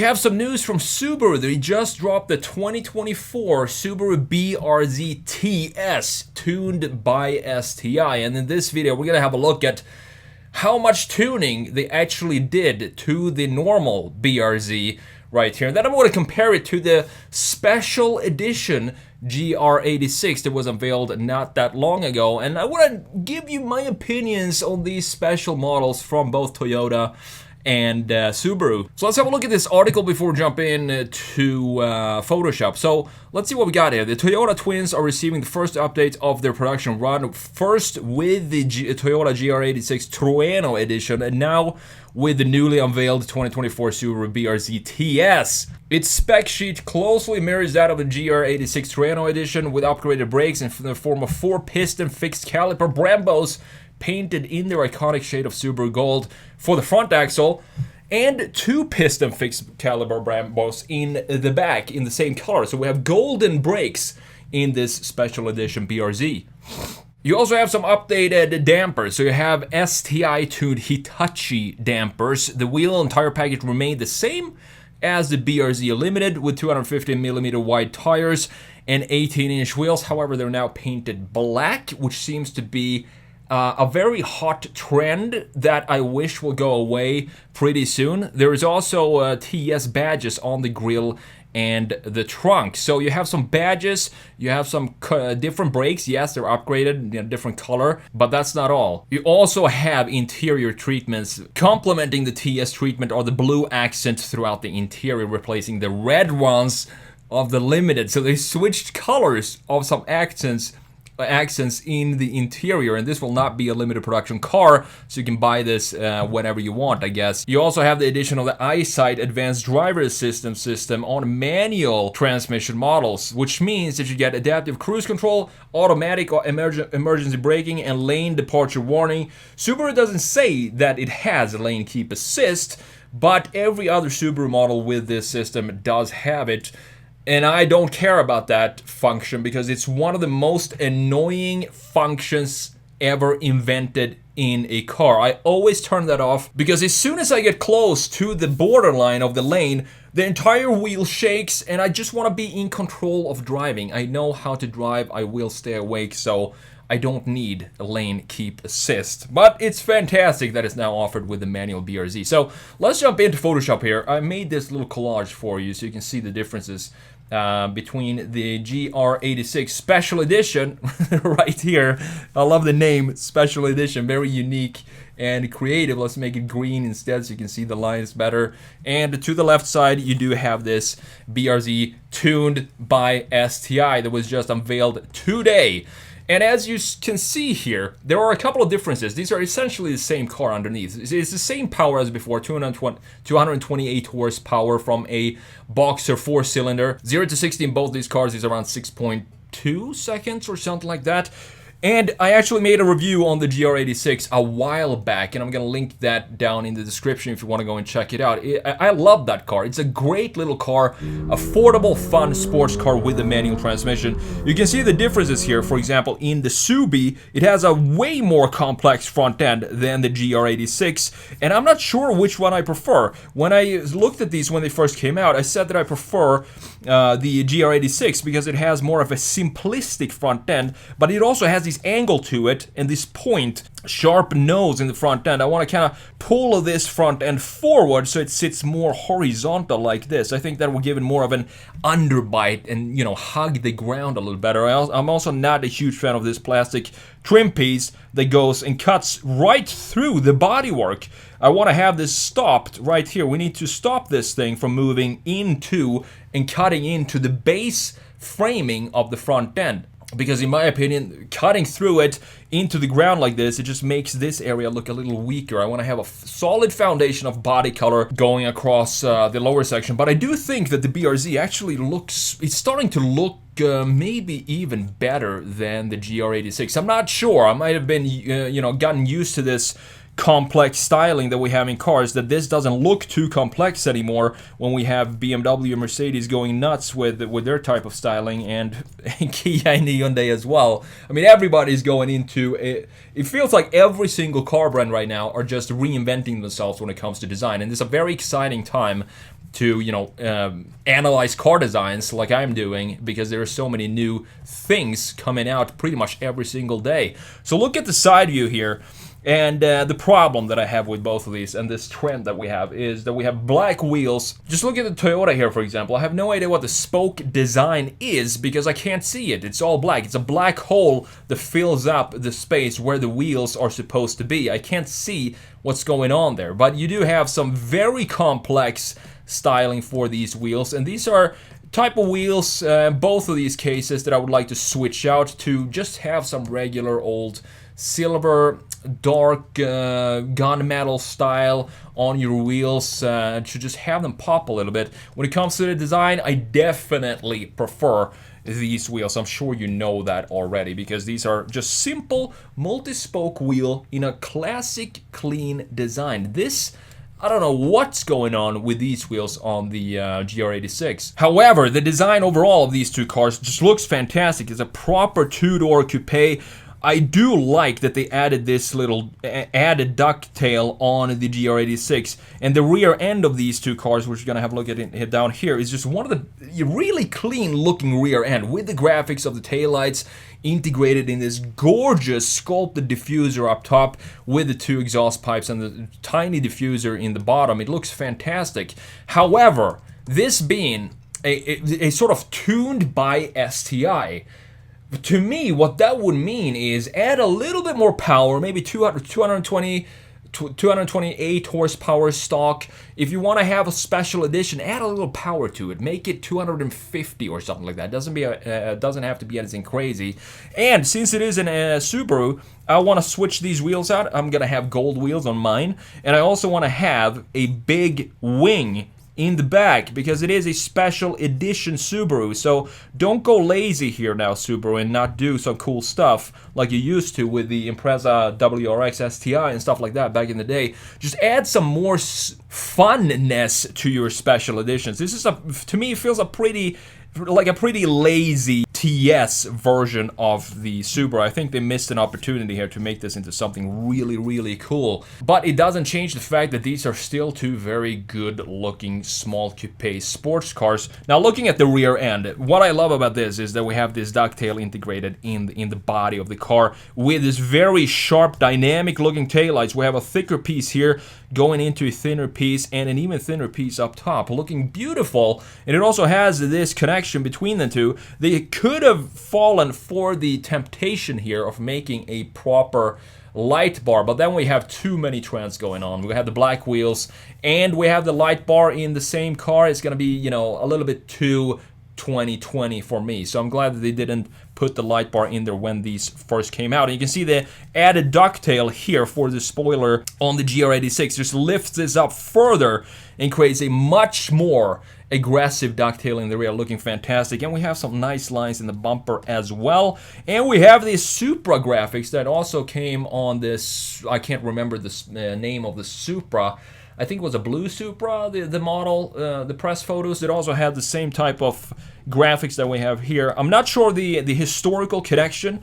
have some news from Subaru. They just dropped the 2024 Subaru BRZ TS, tuned by STI. And in this video, we're going to have a look at how much tuning they actually did to the normal BRZ right here. And then I'm going to compare it to the special edition GR86 that was unveiled not that long ago. And I want to give you my opinions on these special models from both Toyota and Subaru. So let's have a look at this article before we jump in to Photoshop. So let's see what we got here. The Toyota twins are receiving the first update of their production run, first with the Toyota GR86 Trueno edition, and now with the newly unveiled 2024 Subaru BRZ TS. Its spec sheet closely mirrors that of the GR86 Trueno edition, with upgraded brakes in the form of 4-piston fixed caliper Brembos painted in their iconic shade of Subaru Gold for the front axle, and 2-piston fixed caliber Brembos in the back in the same color. So we have golden brakes in this special edition BRZ. You also have some updated dampers. So you have STI tuned Hitachi dampers. The wheel and tire package remain the same as the BRZ Limited, with 250mm wide tires and 18-inch wheels. However, they're now painted black, which seems to be a very hot trend that I wish will go away pretty soon. There is also TS badges on the grille and the trunk. So you have some badges, you have some different brakes. Yes, they're upgraded in a different color, but that's not all. You also have interior treatments. Complementing the TS treatment are the blue accents throughout the interior, replacing the red ones of the Limited. So they switched colors of some accents in the interior, and this will not be a limited production car, so you can buy this whenever you want, I guess. You also have the addition of the EyeSight advanced driver assistance system on manual transmission models, which means that you get adaptive cruise control, automatic emergency braking, and lane departure warning. Subaru doesn't say that it has a lane keep assist, but every other Subaru model with this system does have it. And I don't care about that function because it's one of the most annoying functions ever invented in a car. I always turn that off because as soon as I get close to the borderline of the lane, the entire wheel shakes and I just want to be in control of driving. I know how to drive, I will stay awake, so I don't need a lane keep assist. But it's fantastic that it's now offered with the manual BRZ. So let's jump into Photoshop here. I made this little collage for you so you can see the differences between the GR86 Special Edition right here. I love the name Special Edition, very unique and creative. Let's make it green instead so you can see the lines better. And to the left side, you do have this BRZ tuned by STI that was just unveiled today. And as you can see here, there are a couple of differences. These are essentially the same car underneath. It's the same power as before, 228 horsepower from a Boxer 4-cylinder. 0 to 60 in both these cars is around 6.2 seconds or something like that. And I actually made a review on the GR86 a while back, and I'm going to link that down in the description if you want to go and check it out. I love that car. It's a great little car, affordable, fun sports car with a manual transmission. You can see the differences here. For example, in the Subi, it has a way more complex front end than the GR86, and I'm not sure which one I prefer. When I looked at these when they first came out, I said that I prefer the GR86 because it has more of a simplistic front end, but it also has this angle to it and this point, sharp nose in the front end. I want to kind of pull this front end forward so it sits more horizontal like this. I think that will give it more of an underbite and, you know, hug the ground a little better. I'm also not a huge fan of this plastic trim piece that goes and cuts right through the bodywork. I want to have this stopped right here. We need to stop this thing from moving into and cutting into the base framing of the front end. Because in my opinion, cutting through it into the ground like this, it just makes this area look a little weaker. I want to have a solid foundation of body color going across the lower section. But I do think that the BRZ actually it's starting to look maybe even better than the GR86. I'm not sure. I might have been, gotten used to this complex styling that we have in cars, that this doesn't look too complex anymore when we have BMW and Mercedes going nuts with their type of styling, and Kia and Hyundai as well. I mean, everybody's going into it. It feels like every single car brand right now are just reinventing themselves when it comes to design, and it's a very exciting time to, analyze car designs like I'm doing, because there are so many new things coming out pretty much every single day. So look at the side view here. And the problem that I have with both of these and this trend that we have is that we have black wheels. Just look at the Toyota here, for example. I have no idea what the spoke design is because I can't see it. It's all black. It's a black hole that fills up the space where the wheels are supposed to be. I can't see what's going on there. But you do have some very complex styling for these wheels. And these are type of wheels, both of these cases, that I would like to switch out to just have some regular old silver dark gunmetal style on your wheels, to just have them pop a little bit. When it comes to the design, I definitely prefer these wheels. I'm sure you know that already, because these are just simple multi-spoke wheel in a classic clean design. This, I don't know what's going on with these wheels on the GR86. However, the design overall of these two cars just looks fantastic. It's a proper two-door coupe. I do like that they added this little added ducktail on the GR86, and the rear end of these two cars, which you're gonna have a look at it down here, is just one of the really clean looking rear end with the graphics of the taillights integrated in this gorgeous sculpted diffuser up top with the two exhaust pipes and the tiny diffuser in the bottom. It looks fantastic. However, this being a sort of tuned by STI, to me, what that would mean is add a little bit more power, maybe 228 horsepower stock. If you want to have a special edition, add a little power to it. Make it 250 or something like that. Doesn't have to be anything crazy. And since it is a Subaru, I want to switch these wheels out. I'm going to have gold wheels on mine. And I also want to have a big wing in the back, because it is a special edition Subaru. So don't go lazy here now, Subaru, and not do some cool stuff like you used to with the Impreza WRX STI and stuff like that back in the day. Just add some more funness to your special editions. This is, to me, it feels pretty lazy TS version of the Subaru. I think they missed an opportunity here to make this into something really, really cool. But it doesn't change the fact that these are still two very good looking small coupe sports cars. Now, looking at the rear end, what I love about this is that we have this ducktail integrated in the body of the car with this very sharp, dynamic looking taillights. We have a thicker piece here going into a thinner piece and an even thinner piece up top, looking beautiful. And it also has this connection between the two. They could have fallen for the temptation here of making a proper light bar, but then we have too many trends going on. We have the black wheels and we have the light bar in the same car. It's gonna be, a little bit too 2020 for me. So I'm glad that they didn't put the light bar in there when these first came out. And you can see the added ducktail here for the spoiler on the GR86 just lifts this up further and creates a much more aggressive ducktail in the rear, looking fantastic. And we have some nice lines in the bumper as well. And we have these Supra graphics that also came on this, I can't remember the name of the Supra. I think it was a blue Supra, the model, the press photos. It also had the same type of graphics that we have here. I'm not sure the historical connection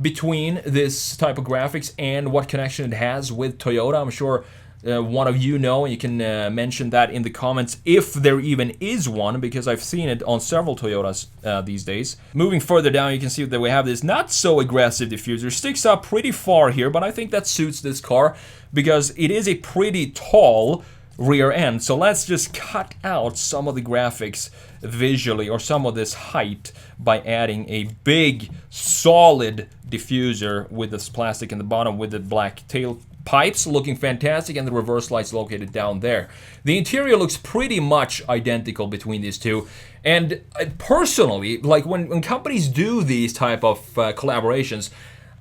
between this type of graphics and what connection it has with Toyota. I'm sure one of you know, and you can mention that in the comments if there even is one, because I've seen it on several Toyotas these days. Moving further down, you can see that we have this not so aggressive diffuser. Sticks up pretty far here, but I think that suits this car because it is a pretty tall rear end. So let's just cut out some of the graphics visually, or some of this height, by adding a big solid diffuser with this plastic in the bottom with the black tail pipes, looking fantastic, and the reverse lights located down there. The interior looks pretty much identical between these two, and personally, like when companies do these type of collaborations,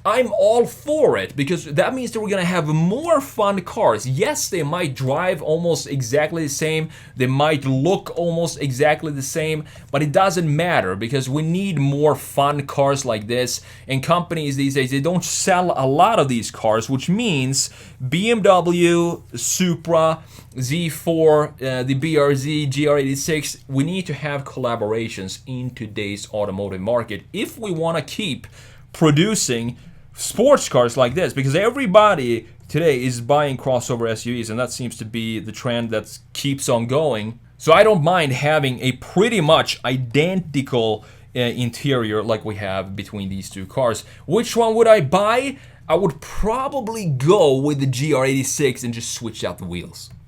I'm all for it, because that means that we're gonna have more fun cars. Yes, they might drive almost exactly the same, they might look almost exactly the same, but it doesn't matter, because we need more fun cars like this. And companies these days, they don't sell a lot of these cars, which means BMW, Supra, Z4, the BRZ, GR86, we need to have collaborations in today's automotive market if we want to keep producing sports cars like this, because everybody today is buying crossover SUVs, and that seems to be the trend that keeps on going. So I don't mind having a pretty much identical interior like we have between these two cars. Which one would I buy? I would probably go with the GR86 and just switch out the wheels.